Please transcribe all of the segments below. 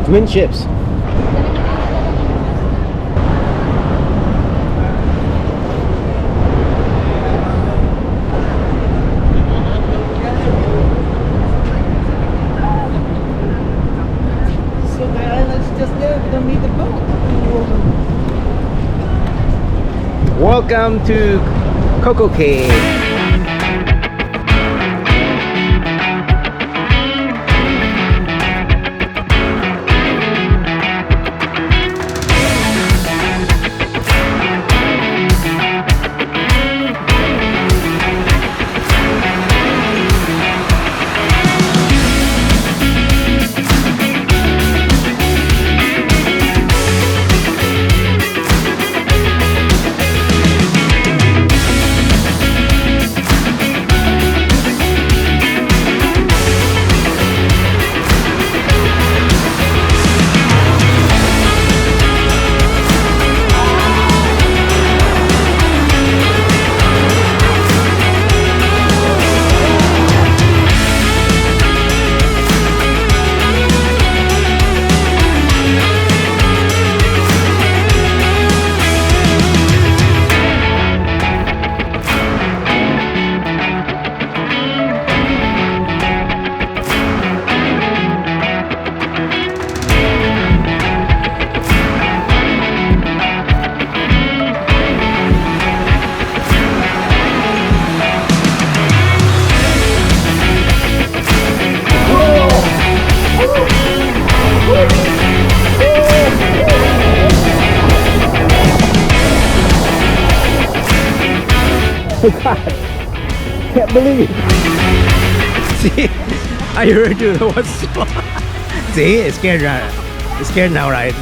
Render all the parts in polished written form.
Twin ships. So the island's just there, we don't need the boat. Welcome to CocoCay. Oh God, can't believe it. See, I heard you. What's See, it's scared now. It's scared now, right?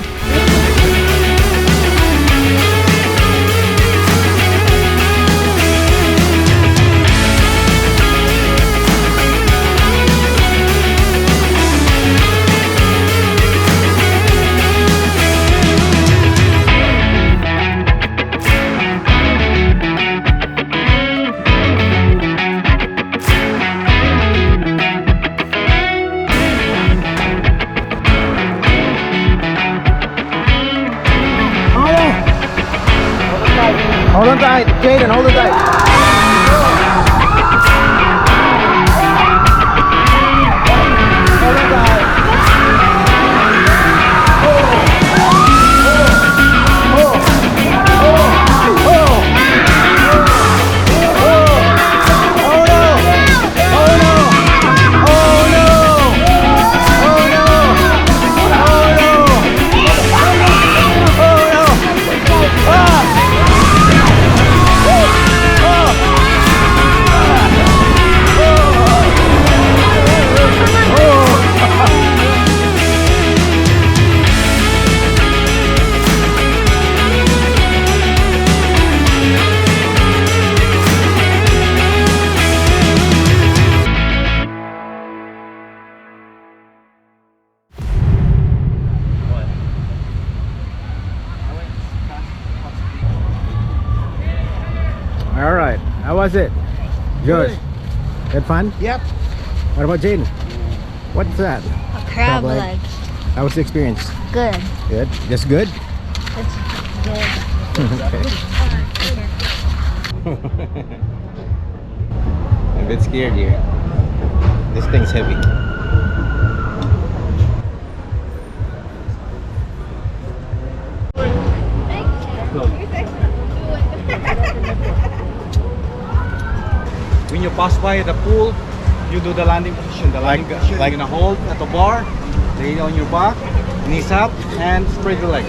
Hold on tight, Jaden, hold on tight. Hold on tight. All right, how was it? George, had fun? Yep. What about Jane? What's that? A crab leg. How was the experience? Good. Good? Just good? It's good. I'm a bit scared here. This thing's heavy. When you pass by the pool, you do the landing position. The landing position, like- you're gonna hold at the bar, lay on your back, knees up, and spread your legs.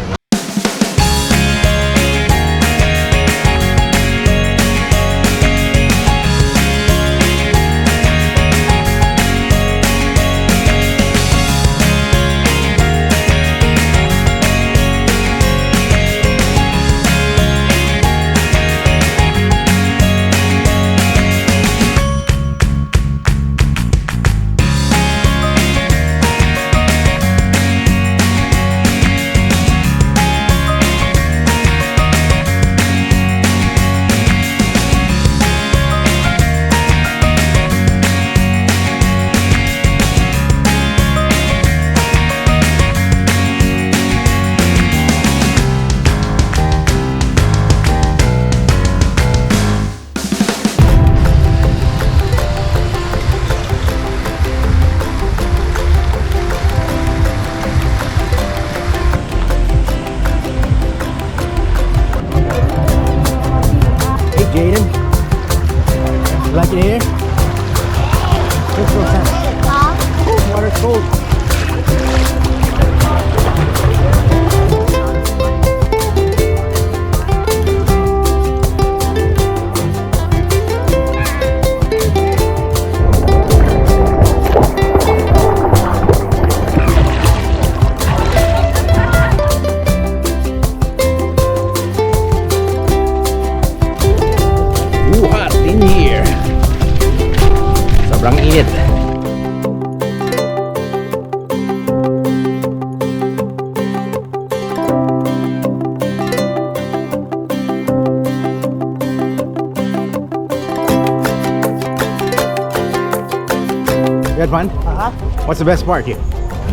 You had fun? Uh-huh. What's the best part here?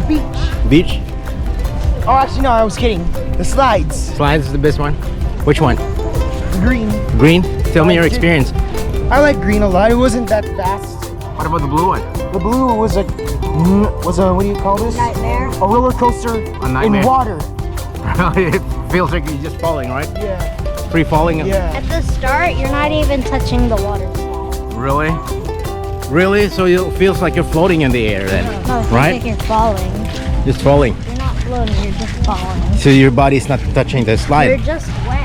Beach. Beach? Oh, actually, no, I was kidding. The slides. Slides is the best one? Which one? Green. Green? Tell me your experience. I like green a lot. It wasn't that fast. What about the blue one? The blue was a what do you call this? Nightmare. A roller coaster nightmare. in water. It feels like you're just falling, right? Yeah. Free falling? Yeah. At the start, you're not even touching the water. Really? Really? So it feels like you're floating in the air then, No, it feels right? like you're falling. Just falling. You're not floating, you're just falling. So your body's not touching the You're slide. just wet.